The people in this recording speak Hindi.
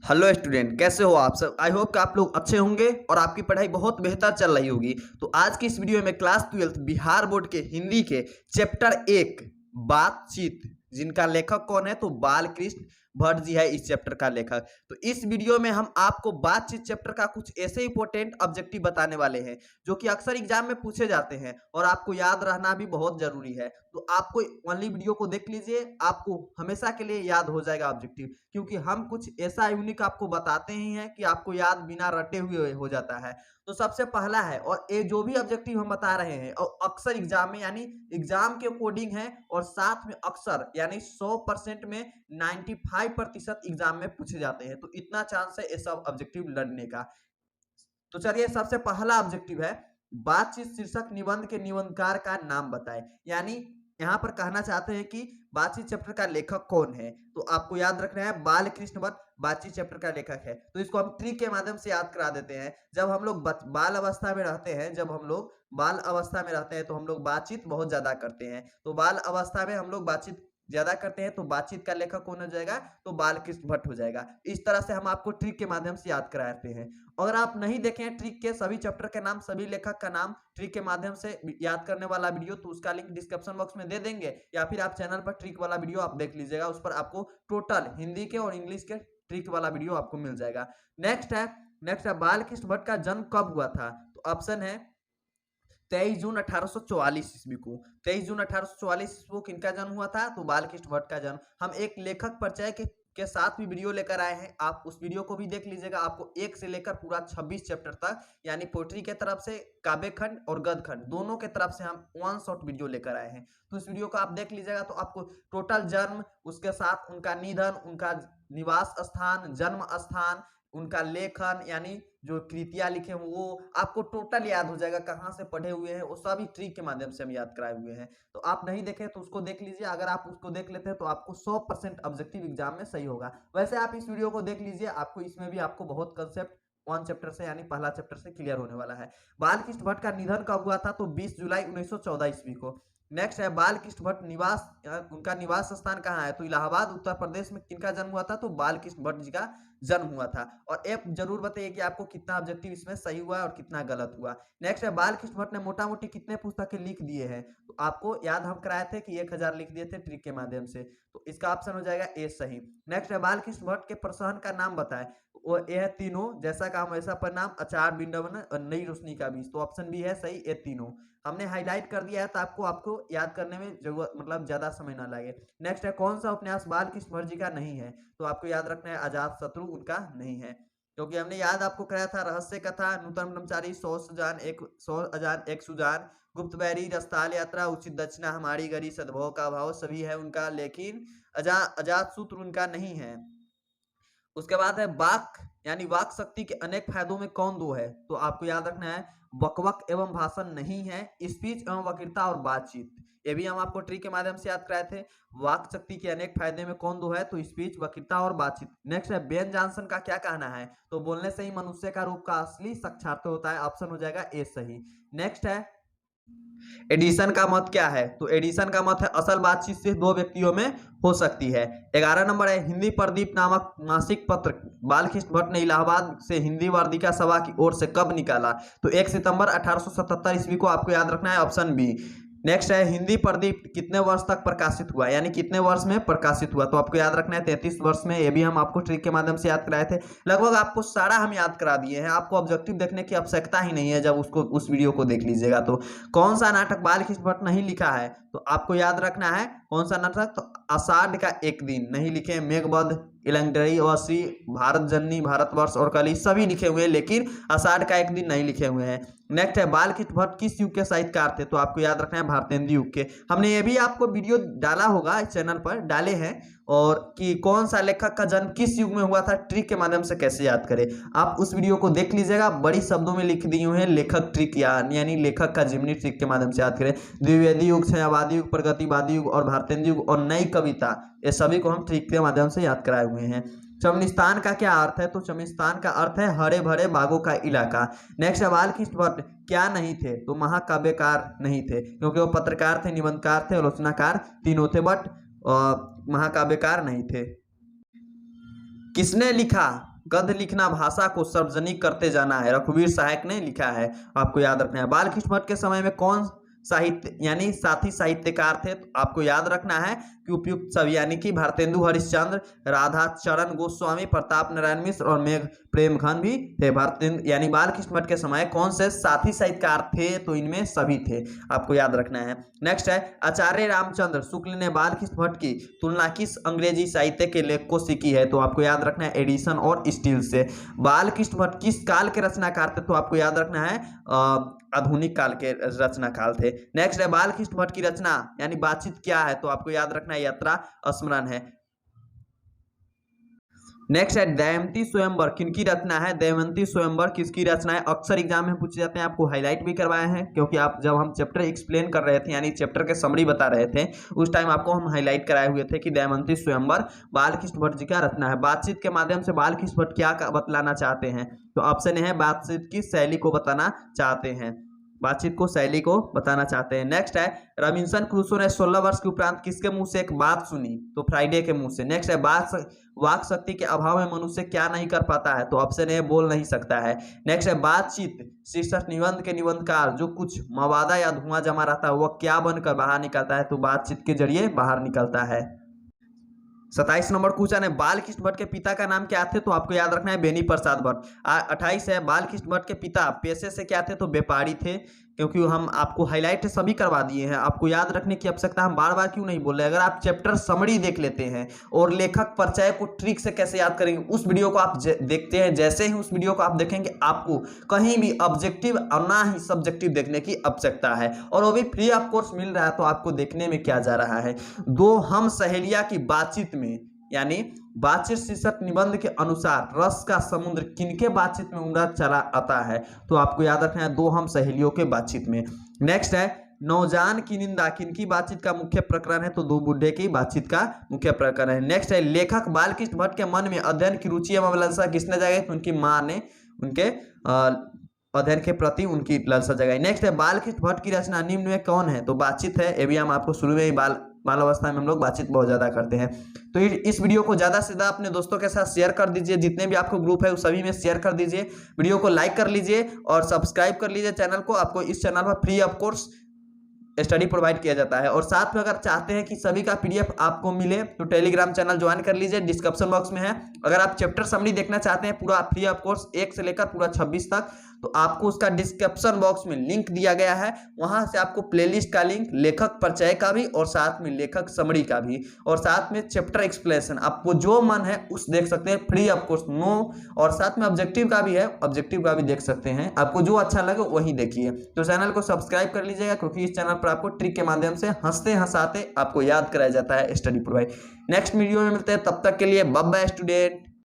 हेलो स्टूडेंट, कैसे हो आप सब। आई होप कि आप लोग अच्छे होंगे और आपकी पढ़ाई बहुत बेहतर चल रही होगी। तो आज की इस वीडियो में क्लास 12 बिहार बोर्ड के हिंदी के चैप्टर 1 बातचीत, जिनका लेखक कौन है तो बालकृष्ण भट्ट जी है इस चैप्टर का लेखक। तो इस वीडियो में हम आपको बातचीत चैप्टर का कुछ ऐसे इंपॉर्टेंट ऑब्जेक्टिव बताने वाले हैं जो कि अक्सर एग्जाम में पूछे जाते हैं और आपको याद रहना भी बहुत जरूरी है। तो आपको ओनली वीडियो को देख लीजिए, आपको हमेशा के लिए याद हो जाएगा ऑब्जेक्टिव, क्योंकि हम कुछ ऐसा यूनिक आपको बताते ही हैं कि आपको याद बिना रटे हुए हो जाता है। तो सबसे पहला है, और ये जो भी ऑब्जेक्टिव हम बता रहे हैं और अक्सर एग्जाम में यानी एग्जाम के कोडिंग है और साथ में अक्सर यानी 100% में 95% एग्जाम में पूछे जाते हैं। तो इतना चांस है ये सब ऑब्जेक्टिव लड़ने का। तो चलिए, सबसे पहला ऑब्जेक्टिव है बातचीत शीर्षक निबंध के निबंधकार का नाम बताएं। यानी यहाँ पर कहना चाहते हैं कि बातचीत चैप्टर का लेखक कौन है। तो आपको याद रखना है बालकृष्ण भट्ट बातचीत चैप्टर का लेखक है। तो इसको हम ट्रिक के माध्यम से याद करा देते हैं। जब हम लोग बाल अवस्था में रहते हैं, तो हम लोग बातचीत बहुत ज्यादा करते हैं। तो बाल अवस्था में हम लोग बातचीत ज्यादा करते हैं, तो बातचीत का लेखक कौन हो जाएगा तो बालकृष्ण भट्ट हो जाएगा। इस तरह से हम आपको ट्रिक के माध्यम से याद कराते हैं। अगर आप नहीं देखें ट्रिक के सभी चैप्टर के नाम, सभी लेखक का नाम ट्रिक के माध्यम से याद करने वाला वीडियो, तो उसका लिंक डिस्क्रिप्शन बॉक्स में दे देंगे, या फिर आप चैनल पर ट्रिक वाला वीडियो आप देख लीजिएगा। उस पर आपको टोटल हिंदी के और इंग्लिश के ट्रिक वाला वीडियो आपको मिल जाएगा। नेक्स्ट है बालकृष्ण भट्ट का जन्म कब हुआ था। तो ऑप्शन है 23 जून 1844 ईस्वी को। 23 जून 1844 ईस्वी को किनका जन्म हुआ था तो बालकृष्ण भट्ट का जन्म। हम एक लेखक परिचय के साथ भी वीडियो लेकर आए हैं, आप उस वीडियो को भी देख लीजिएगा। आपको 1 से लेकर पूरा 26 चैप्टर तक, यानी पोएट्री के तरफ से, काव्य खंड और गद्य खंड दोनों के तरफ से हम वन शॉट वीडियो लेकर आए हैं। तो इस वीडियो को आप देख लीजिएगा, तो आपको टोटल जन्म, उसके साथ उनका निधन, उनका निवास स्थान, जन्म स्थान, उनका लेखन यानी जो कृतियां लिखे हैं वो आपको टोटल याद हो जाएगा। कहाँ से पढ़े हुए हैं वो सभी ट्रिक के माध्यम से हम याद कराए हुए हैं। तो आप नहीं देखे तो उसको देख लीजिए। अगर आप उसको देख लेते हैं तो आपको 100% ऑब्जेक्टिव एग्जाम में सही होगा। वैसे आप इस वीडियो को देख लीजिए, आपको इसमें भी आपको बहुत कंसेप्ट वन चैप्टर से यानी पहला चैप्टर से क्लियर होने वाला है। बालकृष्ण भट्ट का निधन कब हुआ था तो 20 जुलाई 1914 ईस्वी को। नेक्स्ट है बालकृष्ण भट्ट निवास, उनका निवास स्थान कहाँ है तो इलाहाबाद उत्तर प्रदेश में। किनका जन्म हुआ था तो बालकृष्ण भट्ट जी का जन्म हुआ था। और एक जरूर बताइए कि आपको कितना ऑब्जेक्टिव इसमें सही हुआ और कितना गलत हुआ। नेक्स्ट है बालकृष्ण भट्ट ने मोटा मोटी कितने पुस्तकें लिख दिए हैं। तो आपको याद हम कराए थे कि 1000 लिख दिए थे ट्रिक के माध्यम से। तो इसका ऑप्शन हो जाएगा ए सही। नेक्स्ट है बालकृष्ण भट्ट के प्रसहन का नाम बताएं। वो ये है तीनों, जैसा काम वैसा परिणाम, अचार, बिंडवन और नई रोशनी का बीज। तो ऑप्शन बी है सही, ये तीनों हमने हाईलाइट कर दिया है ताकि आपको याद करने में जरूरत मतलब ज्यादा समय ना लगे। नेक्स्ट है कौन सा उपन्यास बालकृष्ण भट्ट जी का नहीं है। तो आपको याद रखना है अजात शत्रु उनका नहीं है, क्योंकि हमने याद आपको कराया था रहस्य कथा, नूतन ब्रह्मचारी, 100 अजान एक सुजान, गुप्त बैरी, रस्ताल यात्रा, उचित दक्षिणा, हमारी गरी, सद्भाव का भाव, सभी है उनका, लेकिन अजात सूत्र उनका नहीं है। उसके बाद है वाक यानी वाक शक्ति के अनेक फायदों में कौन दो है। तो आपको याद रखना है बकवक एवं भाषण नहीं है, स्पीच एवं वक्तृता और बातचीत। ये भी हम आपको ट्रिक के माध्यम से याद कराए थे। वाक शक्ति के अनेक फायदे में कौन दो है तो स्पीच, वक्तृता और बातचीत। नेक्स्ट है बेन जॉनसन का क्या कहना है तो बोलने से ही मनुष्य का रूप का असली साक्षात्कार होता है। ऑप्शन हो जाएगा ए सही। नेक्स्ट है एडिशन का मत क्या है तो एडिशन का मत है असल बातचीत से दो व्यक्तियों में हो सकती है। 11 नंबर है हिंदी प्रदीप नामक मासिक पत्र बालकृष्ण भट्ट ने इलाहाबाद से हिंदी वार्तिका सभा की ओर से कब निकाला तो 1 सितंबर 1877 ईस्वी को। आपको याद रखना है ऑप्शन बी। नेक्स्ट है हिंदी प्रदीप कितने वर्ष तक प्रकाशित हुआ, यानी कितने वर्ष में प्रकाशित हुआ। तो आपको याद रखना है 33 वर्ष में। ये भी हम आपको ट्रिक के माध्यम से याद कराए थे। लगभग आपको सारा हम याद करा दिए हैं, आपको ऑब्जेक्टिव देखने की आवश्यकता ही नहीं है जब उसको उस वीडियो को देख लीजिएगा। तो कौन सा नाटक बालकृष्ण भट्ट नहीं लिखा है तो आपको याद रखना है कौन सा नाटक तो आषाढ़ का एक दिन नहीं लिखे, मेघबध, इलंगडरी, अवश्री, भारत जननी, भारतवर्ष और कली सभी लिखे हुए हैं, लेकिन आषाढ़ का एक दिन नहीं लिखे हुए हैं। नेक्स्ट है बालकृष्ण भट्ट किस युग के साहित्यकार थे तो आपको याद रखना है भारतेंदु युग के। हमने ये भी आपको वीडियो डाला होगा, इस चैनल पर डाले हैं, और कि कौन सा लेखक का जन्म किस युग में हुआ था ट्रिक के माध्यम से कैसे याद करें। आप उस वीडियो को देख लीजिएगा, बड़ी शब्दों में लिख दिए हुए हैं लेखक ट्रिक यानी लेखक का जिमनी ट्रिक के माध्यम से याद करें। द्विवेदी युग, छायावादी युग, प्रगतिवादी युग और भारतेंदु युग और नई कविता, ये सभी को हम ट्रिक के माध्यम से याद कराए हुए हैं। चमनिस्तान का क्या अर्थ है तो चमनिस्तान का अर्थ है हरे भरे बागों का इलाका। नेक्स्ट बालकृष्ण भट्ट क्या नहीं थे तो महाकाव्यकार नहीं थे, क्योंकि वो पत्रकार थे, निबंधकार थे, आलोचनाकार, तीनों थे, बट महाकाव्यकार नहीं थे। किसने लिखा? गद्य लिखना भाषा को सार्वजनिक करते जाना है, रघुवीर सहायक ने लिखा है, आपको याद रखना है। बालकृष्ण भट्ट के समय में कौन साहित्य यानी साथी साहित्यकार थे? तो आपको याद रखना है कि उपयुक्त सभी यानी कि भारतेंदु हरिश्चंद्र, राधा चरण गोस्वामी, प्रताप नारायण मिश्र और मेघ प्रेमघन भी थे। भारतेंदु यानी बालकृष्ण भट्ट के समय कौन से साथी साहित्यकार थे? तो इनमें सभी थे, आपको याद रखना है। नेक्स्ट है आचार्य रामचंद्र शुक्ल ने बालकृष्ण भट्ट की तुलना किस अंग्रेजी साहित्य के लेखकों से की है? तो आपको याद रखना है एडिसन और स्टील से। बालकृष्ण भट्ट किस काल के रचनाकार थे? तो आपको याद रखना है आधुनिक काल के रचनाकार थे। नेक्स्ट है बालकृष्ण भट्ट की रचना यानी बातचीत क्या है? तो आपको याद रखना है यात्रा स्मरण है। नेक्स्ट है दमयंती स्वयंवर किनकी रचना है? दमयंती स्वयंवर किसकी रचना है? अक्सर एग्जाम में पूछे जाते हैं, आपको हाईलाइट भी करवाए हैं क्योंकि आप जब हम चैप्टर एक्सप्लेन कर रहे थे यानी चैप्टर के समरी बता रहे थे उस टाइम आपको हम हाईलाइट कराए हुए थे कि दमयंती स्वयंवर बालकृष्ण भट्ट जी का रचना है। बातचीत के माध्यम से बालकृष्ण भट्ट क्या बतलाना चाहते हैं? तो ऑप्शन है बातचीत की शैली को बताना चाहते हैं, बातचीत को शैली को बताना चाहते हैं। नेक्स्ट है रॉबिन्सन क्रूसो ने 16 वर्ष के उपरांत किसके मुंह से एक बात सुनी? तो फ्राइडे के मुंह से। नेक्स्ट है वाक शक्ति के अभाव में मनुष्य क्या नहीं कर पाता है? तो ऑप्शन ए बोल नहीं सकता है। नेक्स्ट है बातचीत शीर्षक निबंध के निबंधकार जो कुछ मवादा या धुआं जमा रहता है वह क्या बनकर बाहर निकलता है? तो बातचीत के जरिए बाहर निकलता है। 27 नंबर क्वेश्चन है बालकृष्ण भट्ट के पिता का नाम क्या थे? तो आपको याद रखना है बेनी प्रसाद भट्ट। 28 है बालकृष्ण भट्ट के पिता पेशे से क्या थे? तो व्यापारी थे, क्योंकि हम आपको हाईलाइट सभी करवा दिए हैं, आपको याद रखने की आवश्यकता हम बार बार क्यों नहीं बोल रहे। अगर आप चैप्टर समरी देख लेते हैं और लेखक परिचय को ट्रिक से कैसे याद करेंगे उस वीडियो को आप देखते हैं, जैसे ही उस वीडियो को आप देखेंगे आपको कहीं भी ऑब्जेक्टिव और ना ही सब्जेक्टिव देखने की आवश्यकता है, और वो भी फ्री ऑफ कोर्स मिल रहा है। तो आपको देखने में क्या जा रहा है, दो हम सहेलिया की बातचीत में यानी बातचीत शीर्षक निबंध के अनुसार रस का समुद्र किनके बातचीत में उमड़ चला आता है? तो आपको याद रखना है दो हम सहेलियों के बातचीत में। नेक्स्ट है नौजान की निंदा किनकी बातचीत का मुख्य प्रकरण है? तो दो बुढ़े की बातचीत का मुख्य प्रकरण है। नेक्स्ट है लेखक बालकृष्ण भट्ट के मन में अध्ययन की रुचि एवं लालसा किसने जगाई? तो उनकी माँ ने उनके अध्ययन के प्रति उनकी लालसा जगाई। नेक्स्ट है बालकृष्ण भट्ट की रचना निम्न में कौन है? तो बातचीत है, ये भी हम आपको शुरू में ही बाल अवस्था में हम लोग बातचीत बहुत ज्यादा करते हैं। तो इस वीडियो को ज्यादा से ज्यादा अपने दोस्तों के साथ शेयर कर दीजिए, जितने भी आपको ग्रुप है उस सभी में शेयर कर दीजिए, वीडियो को लाइक कर लीजिए और सब्सक्राइब कर लीजिए चैनल को। आपको इस चैनल पर free of course study provide किया जाता है, और साथ में अगर चाहते हैं कि सभी का पीडीएफ आपको मिले तो टेलीग्राम चैनल ज्वाइन कर लीजिए, डिस्क्रिप्शन बॉक्स में है। अगर आप चैप्टर समरी देखना चाहते हैं पूरा फ्री ऑफ कोर्स 1 से लेकर पूरा 26 तक, तो आपको उसका डिस्क्रिप्शन बॉक्स में लिंक दिया गया है, वहां से आपको प्लेलिस्ट का लिंक, लेखक परिचय का भी और साथ में लेखक समरी का भी, और साथ में चैप्टर एक्सप्लेनेशन, आपको जो मन है उस देख सकते हैं फ्री ऑफ कोर्स नो, और साथ में ऑब्जेक्टिव का भी है, ऑब्जेक्टिव का भी देख सकते हैं, आपको जो अच्छा लगे वही देखिए। तो चैनल को सब्सक्राइब कर लीजिएगा, क्योंकि इस चैनल पर आपको ट्रिक के माध्यम से हंसते हंसाते आपको याद कराया जाता है स्टडी प्रोवाइड। नेक्स्ट वीडियो में मिलते हैं, तब तक के लिए बाय बाय स्टूडेंट।